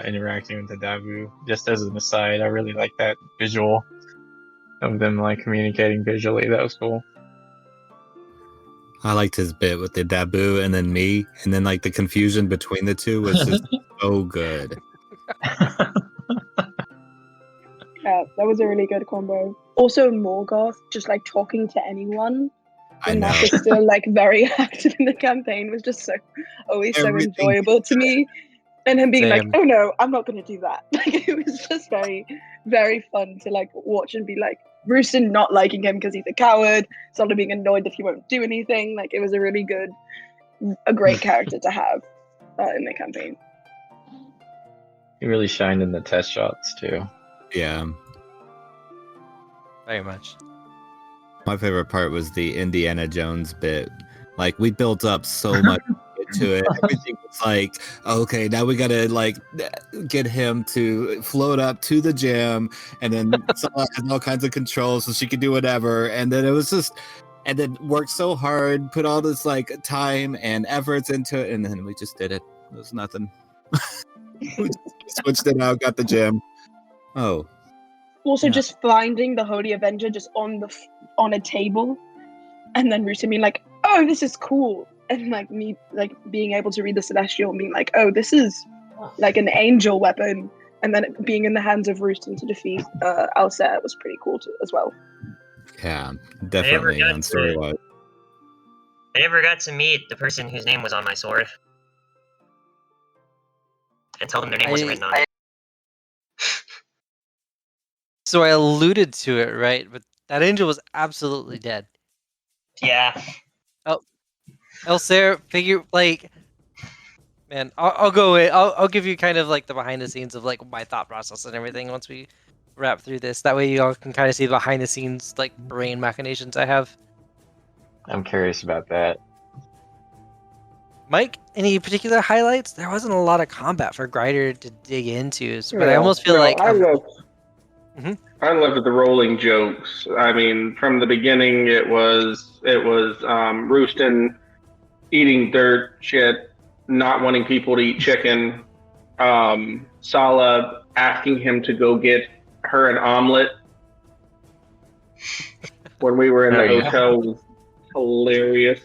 interacting with the Dabu. Just as an aside, I really like that visual of them like communicating visually. That was cool. I liked his bit with the Dabu and then me, and then like the confusion between the two was just so good. Yeah, that was a really good combo. Also, Morgoth just like talking to anyone. I And know. Mark is still like very active in the campaign was just always so Everything. enjoyable to me. And him being like, Same. oh no, I'm not going to do that. Like, it was just very, very fun to like watch and be like, Roosten not liking him because he's a coward, Sala being annoyed that he won't do anything. Like, it was a great character to have in the campaign. He really shined in the test shots too. Yeah. Very much. My favorite part was the Indiana Jones bit. Like, we built up so much to it. Everything was like, okay, now we gotta like get him to float up to the gym, and then Sala has all kinds of controls so she could do whatever. And then it was just, and then worked so hard, put all this like time and efforts into it, and then we just did it. It was nothing. We just switched it out, got the gym. Oh. Also, Yeah. just finding the Holy Avenger just on a table, and then Rooster being like, "Oh, this is cool," and like me like being able to read the Celestial and being like, "Oh, this is like an angel weapon," and then it being in the hands of Roosten to defeat Alcet was pretty cool too, as well. Yeah, definitely on story wise. I never got to meet the person whose name was on my sword and tell them their name wasn't written on it. So I alluded to it, right? But that angel was absolutely dead. Yeah. Elsair figure like, man, I'll go in. I'll give you kind of like the behind the scenes of like my thought process and everything once we wrap through this. That way you all can kind of see the behind the scenes like brain machinations I have. I'm curious about that. Mike, any particular highlights? There wasn't a lot of combat for Grydar to dig into, but I almost feel like I loved the rolling jokes. I mean, from the beginning, it was Roosten eating dirt shit, not wanting people to eat chicken. Sala asking him to go get her an omelet when we were in the hotel was hilarious.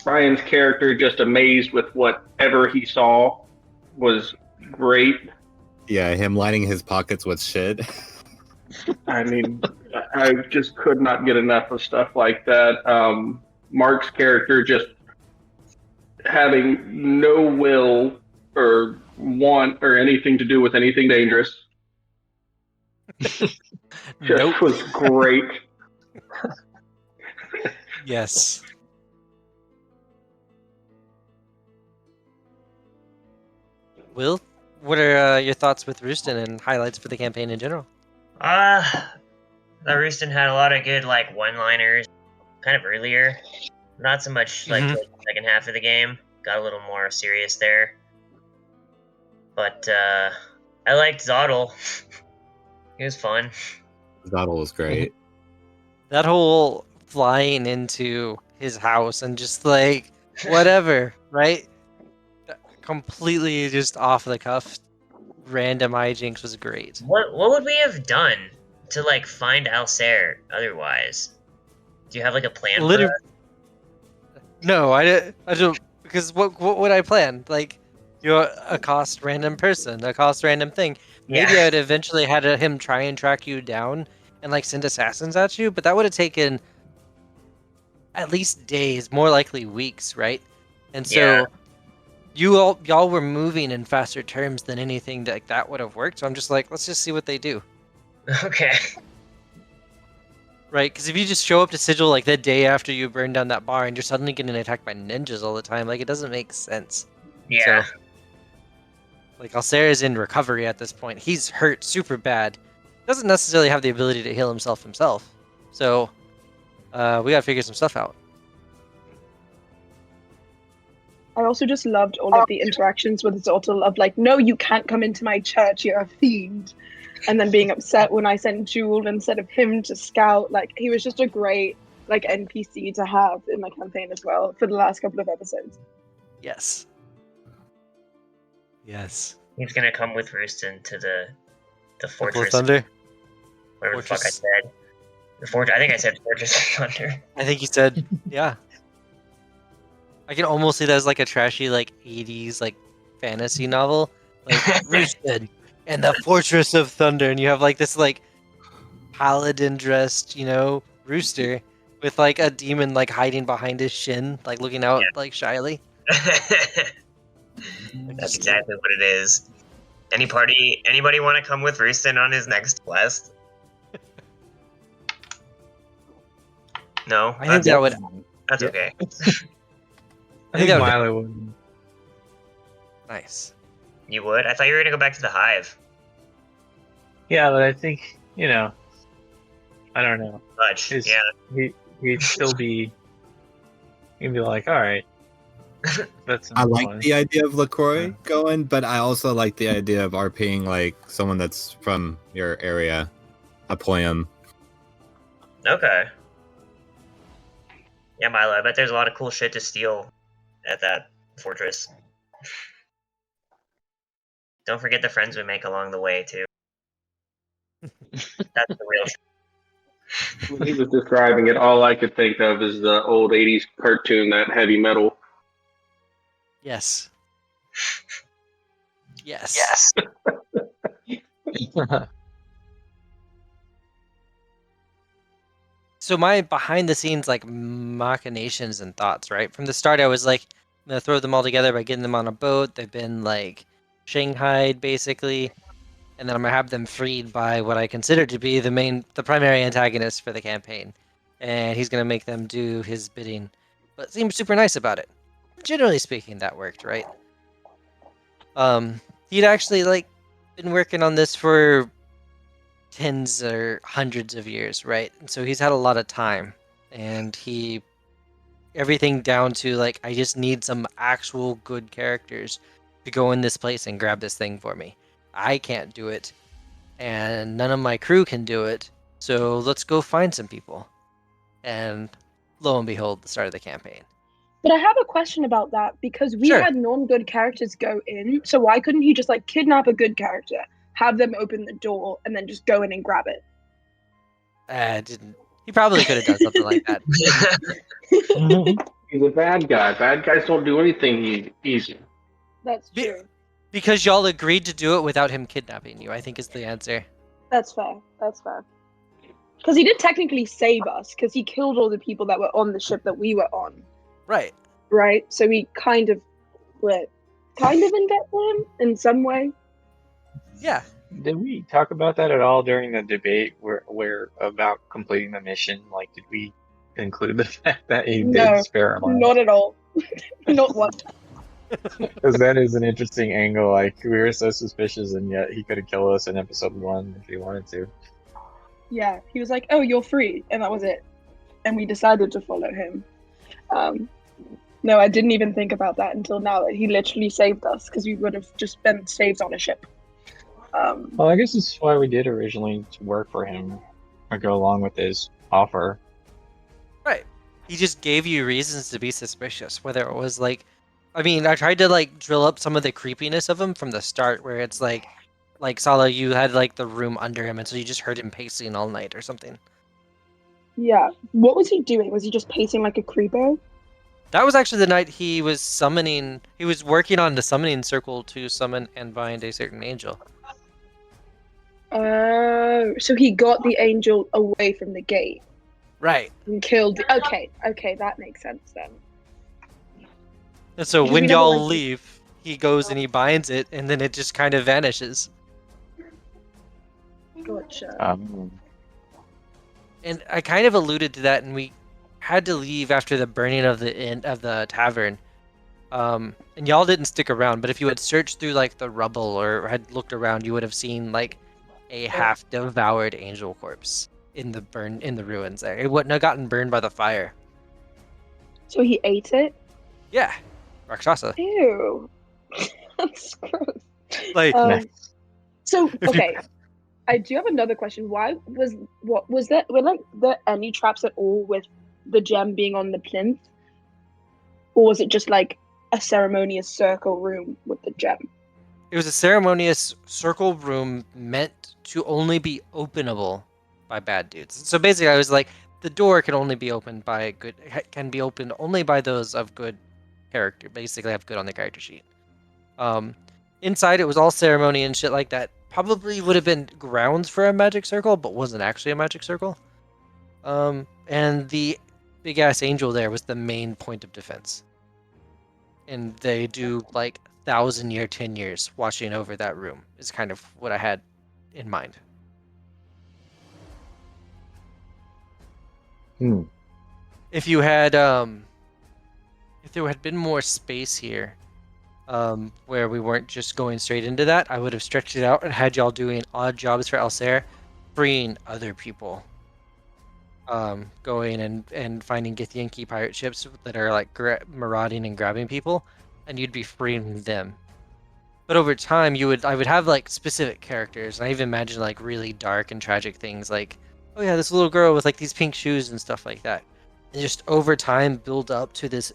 Ryan's character just amazed with whatever he saw was great. Yeah, him lining his pockets with shit. I mean, I just could not get enough of stuff like that. Mark's character just having no will or want or anything to do with anything dangerous. Just was great. Yes. Will, what are your thoughts with Roosten and highlights for the campaign in general? The Roosten had a lot of good like one-liners, kind of earlier. Not so much like towards the second half of the game. Got a little more serious there. But I liked Zottel. He was fun. Zottel was great. That whole flying into his house and just like whatever, right? Completely just off the cuff, random hijinks was great. What would we have done to like find Alsair otherwise? Do you have like a plan for Literally, that? no, I don't, because what would I plan? Like, you're accost random person, accost random thing. Maybe Yeah. I would eventually had him try and track you down and like send assassins at you, but that would have taken at least days, more likely weeks, right? And so y'all were moving in faster terms than anything that would have worked. So I'm just like, let's just see what they do, Okay. right? Because if you just show up to Sigil like the day after you burn down that bar and you're suddenly getting attacked by ninjas all the time, like it doesn't make sense. Yeah. So, like Alsair is in recovery at this point. He's hurt super bad. Doesn't necessarily have the ability to heal himself. So we gotta figure some stuff out. I also just loved all of the interactions with Zoltal of like, no, you can't come into my church, you're a fiend. And then being upset when I sent Jewel instead of him to scout. Like, he was just a great like NPC to have in my campaign as well for the last couple of episodes. Yes. Yes. He's gonna come with Roosten to the Temple of fortress. Thunder. Whatever the fuck I Fortress. said. The fortress. I think I said Fortress of Thunder. I think you said, yeah. I can almost see that as like a trashy like 80s like fantasy novel, like Roosten and the Fortress of Thunder, and you have like this like paladin dressed, rooster with like a demon like hiding behind his shin, like looking out like shyly. That's exactly what it is. Anybody want to come with Roosten on his next quest? No, I think that would. That's yeah. okay. I think that would- Mylo would. Nice. You would? I thought you were gonna go back to the hive. Yeah, but I think, I don't know. Much. His- Yeah. He'd still be. He'd be like, all right. That's I like fun. the idea of LaCroix going, but I also like the idea of RPing like someone that's from your area, a poem. Okay. Yeah, Mylo, I bet there's a lot of cool shit to steal at that fortress. Don't forget the friends we make along the way, too. That's the real shit. When he was describing it, all I could think of is the old 80s cartoon, that Heavy Metal. Yes. Yes. So my behind the scenes like machinations and thoughts, right? From the start I was like, I'm gonna throw them all together by getting them on a boat. They've been like shanghaied basically, and then I'm gonna have them freed by what I consider to be the primary antagonist for the campaign. And he's gonna make them do his bidding. But seems super nice about it. Generally speaking, that worked, right? He'd actually like been working on this for tens or hundreds of years, right? And so he's had a lot of time, and everything down to like, I just need some actual good characters to go in this place and grab this thing for me. I can't do it, and none of my crew can do it, so let's go find some people. And lo and behold, the start of the campaign. But I have a question about that because we Sure. had non-good characters go in, so why couldn't he just like kidnap a good character, have them open the door, and then just go in and grab it? Didn't. He probably could have done something like that. He's a bad guy. Bad guys don't do anything easy. That's Be- true. Because y'all agreed to do it without him kidnapping you, I think is the answer. That's fair. That's fair. Because he did technically save us, because he killed all the people that were on the ship that we were on, Right. right? So we kind of were in debt for him in some way. Yeah. Did we talk about that at all during the debate where about completing the mission? Like, did we include the fact that he No, did spare him? Not at all. Not one. Because that is an interesting angle. Like, we were so suspicious, and yet he could have killed us in episode 1 if he wanted to. Yeah, he was like, "Oh, you're free," and that was it. And we decided to follow him. No, I didn't even think about that until now. That he literally saved us because we would have just been slaves on a ship. Well, I guess this is why we did originally to work for him or go along with his offer. Right. He just gave you reasons to be suspicious, whether it was like, I mean, I tried to like drill up some of the creepiness of him from the start, where it's like Sala, you had like the room under him, and so you just heard him pacing all night or something. Yeah. What was he doing? Was he just pacing like a creepo? That was actually the night he was summoning. He was working on the summoning circle to summon and bind a certain angel. Oh, so he got the angel away from the gate Right. and killed. Okay, that makes sense then. And so Because when we never y'all went to- leave, he goes and he binds it, and then it just kind of vanishes. Gotcha. And I kind of alluded to that, and we had to leave after the burning of the inn of the tavern. And y'all didn't stick around, but if you had searched through like the rubble or had looked around, you would have seen like a half devoured angel corpse in the ruins there. It wouldn't have gotten burned by the fire. So he ate it? Yeah. Rakshasa. Ew. That's gross. Like So If you- okay. I do have another question. Were there any traps at all with the gem being on the plinth? Or was it just like a ceremonious circle room with the gem? It was a ceremonious circle room meant to only be openable by bad dudes. So basically, I was like, the door can only be opened can be opened only by those of good character. Basically, have good on the character sheet. Inside, it was all ceremony and shit like that. Probably would have been grounds for a magic circle, but wasn't actually a magic circle. And the big ass angel there was the main point of defense. And they do like 1,000-year tenures watching over that room is kind of what I had in mind. If you had if there had been more space here, where we weren't just going straight into that, I would have stretched it out and had y'all doing odd jobs for Alsair, freeing other people. Going and finding Githyanki pirate ships that are like marauding and grabbing people, and you'd be freeing them. But over time, I would have like specific characters, and I even imagine like really dark and tragic things, like, oh yeah, this little girl with like these pink shoes and stuff like that, and just over time build up to this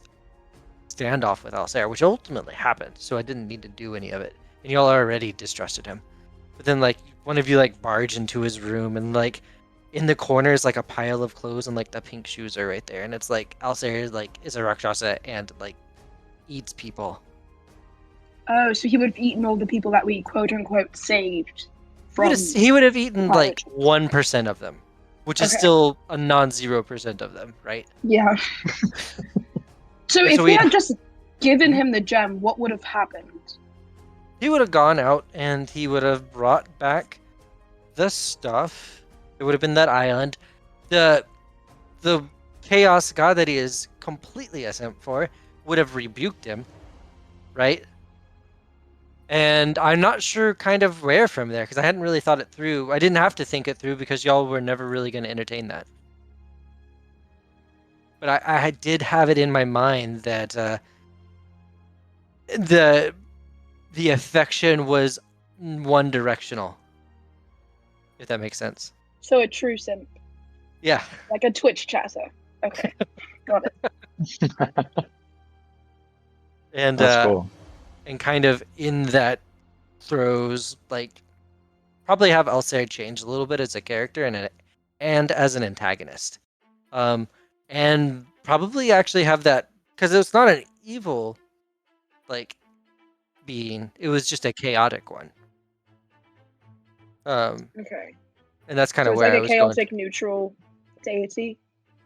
standoff with Alsair, which ultimately happened. So I didn't need to do any of it, and y'all already distrusted him. But then like one of you like barge into his room, and like in the corner is like a pile of clothes, and like the pink shoes are right there, and it's like Alsair like is a Rakshasa and like eats people. Oh, so he would have eaten all the people that we quote unquote saved from. He would have eaten like pirate. 1% of them, which is Okay. still a non-0% of them, right? Yeah. So Yeah, if so we we- had just given him the gem, what would have happened? He would have gone out and he would have brought back the stuff. It would have been that island. The chaos god that he is completely a simp for would have rebuked him, right? And I'm not sure kind of where from there, because I hadn't really thought it through. I didn't have to think it through because y'all were never really going to entertain that. But I did have it in my mind that the affection was one directional, if that makes sense. So a true simp, Yeah. like a Twitch chatter. Okay, got it. And That's cool. and kind of in that throws like probably have Alsair change a little bit as a character and as an antagonist. And probably actually have that, because it's not an evil like being, it was just a chaotic one. Okay. And that's kind So of it's where like I a was chaotic going. neutral deity.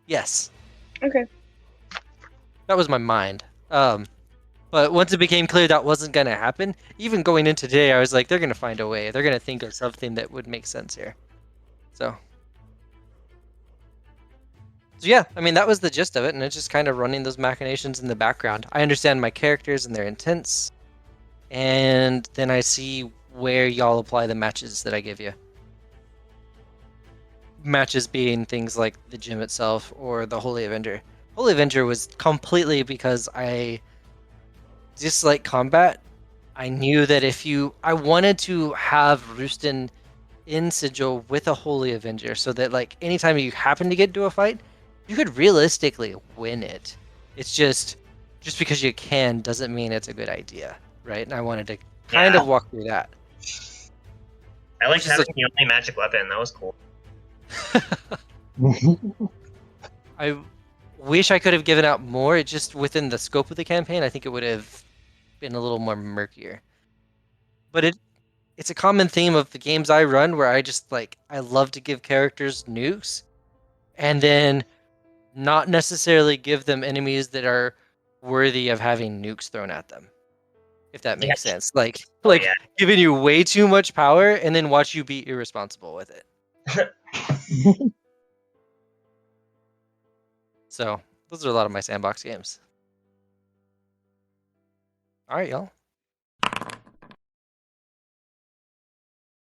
Yes, Okay. that was my mind. But once it became clear that wasn't going to happen, even going into today, I was like, they're going to find a way. They're going to think of something that would make sense here. So yeah, I mean, that was the gist of it, and it's just kind of running those machinations in the background. I understand my characters and their intents, and then I see where y'all apply the matches that I give you. Matches being things like the gym itself or the Holy Avenger. Holy Avenger was completely because I dislike combat. I knew that I wanted to have Roosten in Sigil with a Holy Avenger, so that like anytime you happen to get into a fight, you could realistically win it. It's just because you can doesn't mean it's a good idea, right? And I wanted to kind of walk through that. I liked Which is having the only magic weapon. That was cool. I wish I could have given out more. It just within the scope of the campaign, I think it would have been a little more murkier. But it's a common theme of the games I run where I just like I love to give characters nukes and then not necessarily give them enemies that are worthy of having nukes thrown at them. If that makes sense. Like giving you way too much power and then watch you be irresponsible with it. So those are a lot of my sandbox games. All right, y'all.